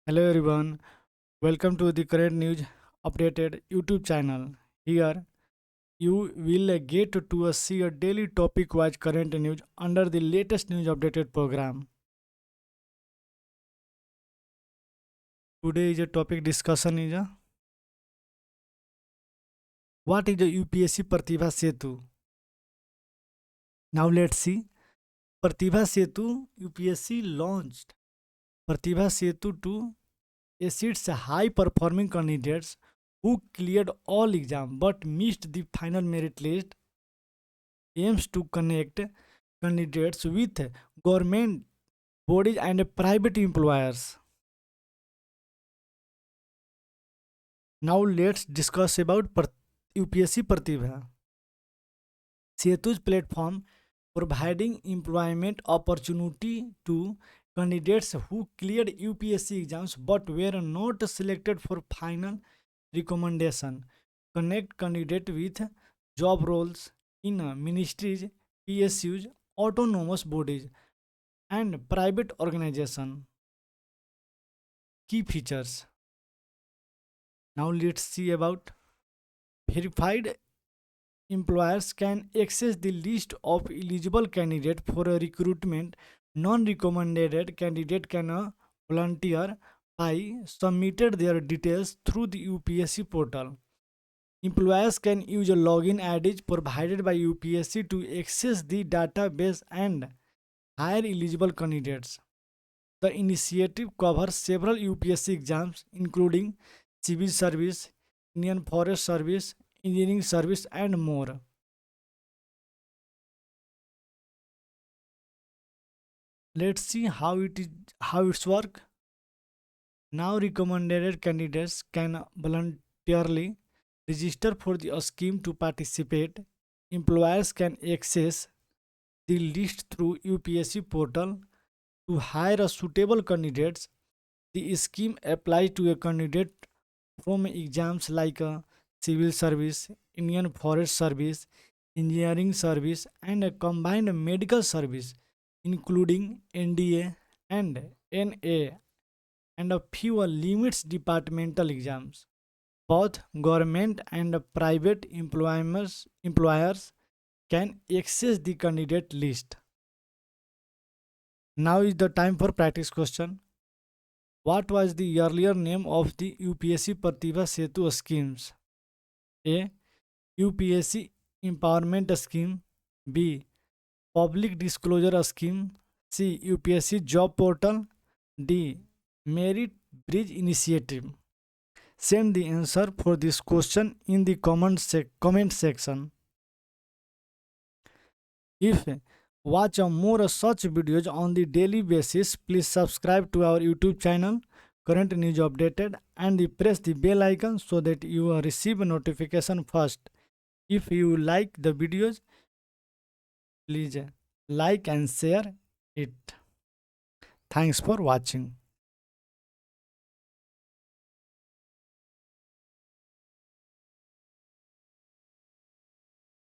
Hello everyone, welcome to the current news updated YouTube channel. Here you will get to see a daily topic wise current news under the latest news updated program. Today is a topic discussion is what is the UPSC Pratibha Setu? Now let's see. Pratibha Setu UPSC launched Pratibha Setu to assist high performing candidates who cleared all exams but missed the final merit list aims to connect candidates with government bodies and private employers. Now let's discuss about UPSC Pratibha. Setu's platform providing employment opportunity to candidates who cleared UPSC exams but were not selected for final recommendation. Connect candidate with job roles in ministries, PSUs, autonomous bodies, and private organization. Key features. Now let's see about verified employers can access the list of eligible candidates for a recruitment. Non-recommended candidate can volunteer by submitted their details through the UPSC portal. Employers can use a login ID provided by UPSC to access the database and hire eligible candidates. The initiative covers several UPSC exams, including civil service, Indian Forest Service, engineering service, and more. Let's see how it's work. Now, recommended candidates can voluntarily register for the scheme to participate. Employers can access the list through UPSC portal to hire a suitable candidates. The scheme applies to a candidate from exams like civil service, Indian Forest Service, engineering service, and a combined medical service, including NDA and NA, and a few limits departmental exams. Both government and private employers can access the candidate list. Now is the time for practice question. What was the earlier name of the UPSC Pratibha Setu schemes? A. UPSC Empowerment Scheme. B. Public Disclosure Scheme. C. UPSC Job Portal. D. Merit Bridge Initiative. Send the answer for this question in the comment section. If watch more such videos on the daily basis, please subscribe to our YouTube channel Current News Updated and press the bell icon so that you will receive a notification first. If you like the videos, please like and share it. Thanks for watching.